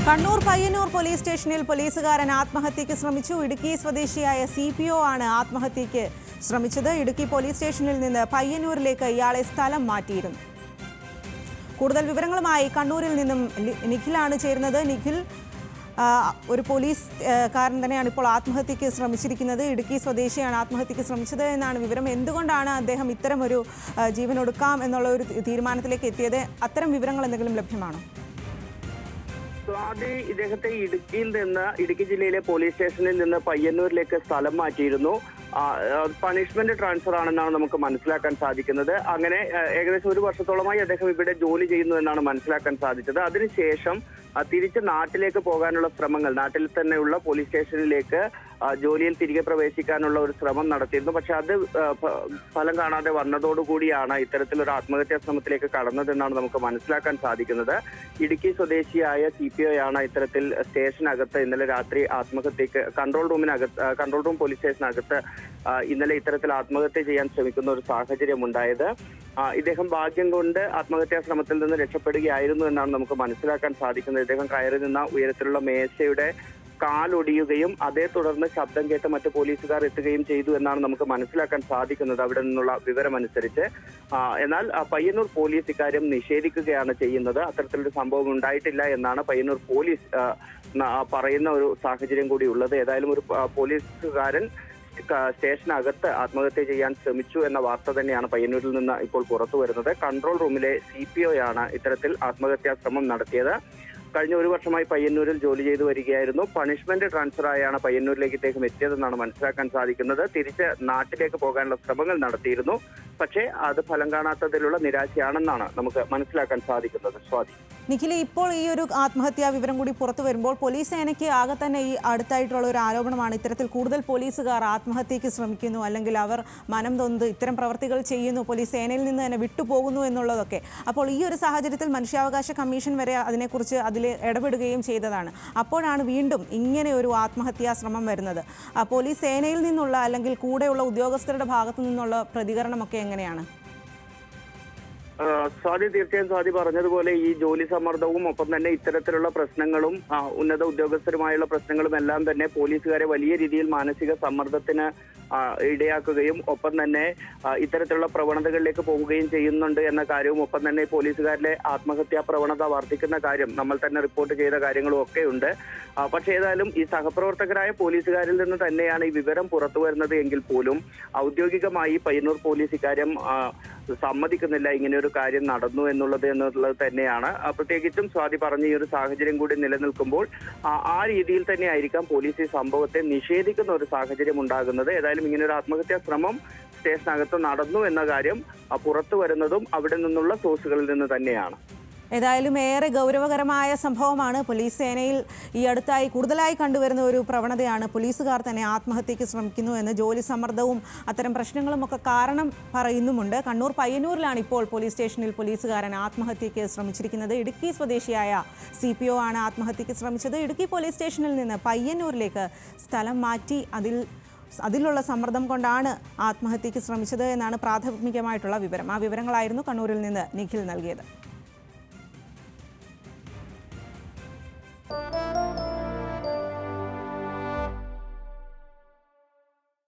Kannur Payyanur police സ്റ്റേഷനിൽ പോലീസുകാരൻ ആത്മഹത്യയ്ക്ക് ശ്രമിച്ചു. ഇടുക്കി സ്വദേശിയായ CPO ആണ് ആത്മഹത്യയ്ക്ക് ശ്രമിച്ചത്. ഇടുക്കി പോലീസ് സ്റ്റേഷനിൽ നിന്ന് പയ്യന്നൂരിലേക്ക് ഇയാളെ സ്ഥലം മാറ്റിയിരുന്നു. കൂടുതൽ വിവരങ്ങളുമായി കണ്ണൂരിൽ നിന്നും നിഖിലാണ് ചേരുന്നത്. നിഖിൽ, ഒരു പോലീസുകാരൻ തന്നെയാണ് ഇപ്പോൾ ആത്മഹത്യയ്ക്ക് ശ്രമിച്ചിരിക്കുന്നത്. ഇടുക്കി സ്വദേശിയാണ് ആത്മഹത്യയ്ക്ക് ശ്രമിച്ചത് എന്നാണ് വിവരം. എന്തുകൊണ്ടാണ് അദ്ദേഹം ഇത്തരം ഒരു ജീവനൊടുക്കാം എന്നുള്ള ഒരു തീരുമാനത്തിലേക്ക് എത്തിയത്? അത്തരം വിവരങ്ങൾ എന്തെങ്കിലും ലഭ്യമാണോ? സ്വാതി ഇദ്ദേഹത്തെ ഇടുക്കി ജില്ലയിലെ പോലീസ് സ്റ്റേഷനിൽ നിന്ന് പയ്യന്നൂരിലേക്ക് സ്ഥലം മാറ്റിയിരുന്നു. പണിഷ്മെന്റ് ട്രാൻസ്ഫർ ആണെന്നാണ് നമുക്ക് മനസ്സിലാക്കാൻ സാധിക്കുന്നത്. അങ്ങനെ ഏകദേശം 1 വർഷത്തോളമായി അദ്ദേഹം ഇവിടെ ജോലി ചെയ്യുന്നു എന്നാണ് മനസ്സിലാക്കാൻ സാധിച്ചത്. അതിനുശേഷം തിരിച്ച് നാട്ടിലേക്ക് പോകാനുള്ള ശ്രമങ്ങൾ, നാട്ടിൽ തന്നെയുള്ള പോലീസ് സ്റ്റേഷനിലേക്ക് ജോലിയിൽ തിരികെ പ്രവേശിക്കാനുള്ള ഒരു ശ്രമം നടത്തിയിരുന്നു. പക്ഷെ അത് ഫലം കാണാതെ വന്നതോടുകൂടിയാണ് ഇത്തരത്തിലൊരു ആത്മഹത്യാ ശ്രമത്തിലേക്ക് കടന്നതെന്നാണ് നമുക്ക് മനസ്സിലാക്കാൻ സാധിക്കുന്നത്. ഇടുക്കി സ്വദേശിയായ CPO ആണ് ഇത്തരത്തിൽ സ്റ്റേഷനകത്ത് ഇന്നലെ രാത്രി ആത്മഹത്യക്ക് കൺട്രോൾ റൂം പോലീസ് സ്റ്റേഷനകത്ത് ഇന്നലെ ഇത്തരത്തിൽ ആത്മഹത്യ ചെയ്യാൻ ശ്രമിക്കുന്ന ഒരു സാഹചര്യം ഉണ്ടായത്. ഇദ്ദേഹം ഭാഗ്യം കൊണ്ട് ആത്മഹത്യാ ശ്രമത്തിൽ നിന്ന് രക്ഷപ്പെടുകയായിരുന്നു എന്നാണ് നമുക്ക് മനസ്സിലാക്കാൻ സാധിക്കുന്നത്. ഇദ്ദേഹം കയറി നിന്ന ഉയരത്തിലുള്ള മേശയുടെ കാലൊടിയുകയും അതേ തുടർന്ന് ശബ്ദം കേട്ട് മറ്റു പോലീസുകാർ എത്തുകയും ചെയ്തു എന്നാണ് നമുക്ക് മനസ്സിലാക്കാൻ സാധിക്കുന്നത് അവിടെ നിന്നുള്ള വിവരമനുസരിച്ച്. എന്നാൽ പയ്യന്നൂർ പോലീസ് ഇക്കാര്യം നിഷേധിക്കുകയാണ് ചെയ്യുന്നത്. അത്തരത്തിലൊരു സംഭവം ഉണ്ടായിട്ടില്ല എന്നാണ് പയ്യന്നൂർ പോലീസ് പറയുന്ന ഒരു സാഹചര്യം കൂടി ഉള്ളത്. ഏതായാലും ഒരു പോലീസുകാരൻ സ്റ്റേഷനകത്ത് ആത്മഹത്യ ചെയ്യാൻ ശ്രമിച്ചു എന്ന വാർത്ത തന്നെയാണ് പയ്യന്നൂരിൽ നിന്ന് ഇപ്പോൾ പുറത്തു വരുന്നത്. കൺട്രോൾ റൂമിലെ CPO ആണ് ഇത്തരത്തിൽ ആത്മഹത്യാ ശ്രമം നടത്തിയത്. കഴിഞ്ഞ 1 വർഷമായി പയ്യന്നൂരിൽ ജോലി ചെയ്തു വരികയായിരുന്നു. പണിഷ്മെന്റ് ട്രാൻസ്ഫർ ആയാണ് പയ്യന്നൂരിലേക്ക് ഇദ്ദേഹം എത്തിയതെന്നാണ് മനസ്സിലാക്കാൻ സാധിക്കുന്നത്. തിരിച്ച് നാട്ടിലേക്ക് പോകാനുള്ള ശ്രമങ്ങൾ നടത്തിയിരുന്നു. പക്ഷേ അത് ഫലം കാണാത്തതിലുള്ള നിരാശയാണെന്നാണ് നമുക്ക് മനസ്സിലാക്കാൻ സാധിക്കുന്നത്. സ്വാതി, നിഖിൽ, ഇപ്പോൾ ഈ ഒരു ആത്മഹത്യാ വിവരം കൂടി പുറത്തു വരുമ്പോൾ പോലീസ് സേനയ്ക്ക് ആകെ തന്നെ ഈ അടുത്തായിട്ടുള്ള ഒരു ആരോപണമാണ് ഇത്തരത്തിൽ കൂടുതൽ പോലീസുകാർ ആത്മഹത്യയ്ക്ക് ശ്രമിക്കുന്നു, അല്ലെങ്കിൽ അവർ മനം നൊന്ത് ഇത്തരം പ്രവർത്തികൾ ചെയ്യുന്നു, പോലീസ് സേനയിൽ നിന്ന് തന്നെ വിട്ടുപോകുന്നു എന്നുള്ളതൊക്കെ. അപ്പോൾ ഈ ഒരു സാഹചര്യത്തിൽ മനുഷ്യാവകാശ കമ്മീഷൻ വരെ അതിനെക്കുറിച്ച് അതിൽ ഇടപെടുകയും ചെയ്തതാണ്. അപ്പോഴാണ് വീണ്ടും ഇങ്ങനെ ഒരു ആത്മഹത്യാ ശ്രമം വരുന്നത്. പോലീസ് സേനയിൽ നിന്നുള്ള അല്ലെങ്കിൽ കൂടെയുള്ള ഉദ്യോഗസ്ഥരുടെ ഭാഗത്തു നിന്നുള്ള പ്രതികരണമൊക്കെ എങ്ങനെയാണ്? സ്വാതി, തീർച്ചയായും സ്വാതി പറഞ്ഞതുപോലെ ഈ ജോലി സമ്മർദ്ദവും ഒപ്പം തന്നെ ഇത്തരത്തിലുള്ള പ്രശ്നങ്ങളും ഉന്നത ഉദ്യോഗസ്ഥരുമായുള്ള പ്രശ്നങ്ങളും എല്ലാം തന്നെ പോലീസുകാരെ വലിയ രീതിയിൽ മാനസിക സമ്മർദ്ദത്തിന് ഇടയാക്കുകയും ഒപ്പം തന്നെ ഇത്തരത്തിലുള്ള പ്രവണതകളിലേക്ക് പോവുകയും ചെയ്യുന്നുണ്ട് എന്ന കാര്യവും ഒപ്പം തന്നെ പോലീസുകാരിലെ ആത്മഹത്യാ പ്രവണത വർദ്ധിക്കുന്ന കാര്യം നമ്മൾ തന്നെ റിപ്പോർട്ട് ചെയ്ത കാര്യങ്ങളും ഒക്കെ ഉണ്ട്. പക്ഷേ ഏതായാലും ഈ സഹപ്രവർത്തകരായ പോലീസുകാരിൽ നിന്ന് തന്നെയാണ് ഈ വിവരം പുറത്തു വരുന്നത് എങ്കിൽ പോലും ഔദ്യോഗികമായി പയ്യന്നൂർ പോലീസ് ഇക്കാര്യം സമ്മതിക്കുന്നില്ല. ഇങ്ങനെ ഒരു കാര്യം നടന്നു എന്നുള്ളത് തന്നെയാണ്. പ്രത്യേകിച്ചും സ്വാതി പറഞ്ഞ ഈ ഒരു സാഹചര്യം കൂടി നിലനിൽക്കുമ്പോൾ ആ രീതിയിൽ തന്നെ ആയിരിക്കാം പോലീസ് ഈ സംഭവത്തെ നിഷേധിക്കുന്ന ഒരു സാഹചര്യം ഉണ്ടാകുന്നത്. ഏതായാലും ഇങ്ങനെ ഒരു ആത്മഹത്യാ ശ്രമം സ്റ്റേഷനകത്ത് നടന്നു എന്ന കാര്യം പുറത്തു വരുന്നതും അവിടെ നിന്നുള്ള സോഴ്സുകളിൽ നിന്ന് തന്നെയാണ്. ഏതായാലും ഏറെ ഗൗരവകരമായ സംഭവമാണ്. പോലീസ് സേനയിൽ ഈ അടുത്തായി കൂടുതലായി കണ്ടുവരുന്ന ഒരു പ്രവണതയാണ് പോലീസുകാർ തന്നെ ആത്മഹത്യയ്ക്ക് ശ്രമിക്കുന്നു എന്ന്. ജോലി സമ്മർദ്ദവും അത്തരം പ്രശ്നങ്ങളും ഒക്കെ കാരണം പറയുന്നുമുണ്ട്. കണ്ണൂർ പയ്യന്നൂരിലാണ് ഇപ്പോൾ പോലീസ് സ്റ്റേഷനിൽ പോലീസുകാരൻ ആത്മഹത്യയ്ക്ക് ശ്രമിച്ചിരിക്കുന്നത്. ഇടുക്കി സ്വദേശിയായ CPO ആണ് ആത്മഹത്യയ്ക്ക് ശ്രമിച്ചത്. ഇടുക്കി പോലീസ് സ്റ്റേഷനിൽ നിന്ന് പയ്യന്നൂരിലേക്ക് സ്ഥലം മാറ്റി അതിലുള്ള സമ്മർദ്ദം കൊണ്ടാണ് ആത്മഹത്യയ്ക്ക് ശ്രമിച്ചത് എന്നാണ് പ്രാഥമികമായിട്ടുള്ള വിവരം. ആ വിവരങ്ങളായിരുന്നു കണ്ണൂരിൽ നിന്ന് നിഖിൽ നൽകിയത്.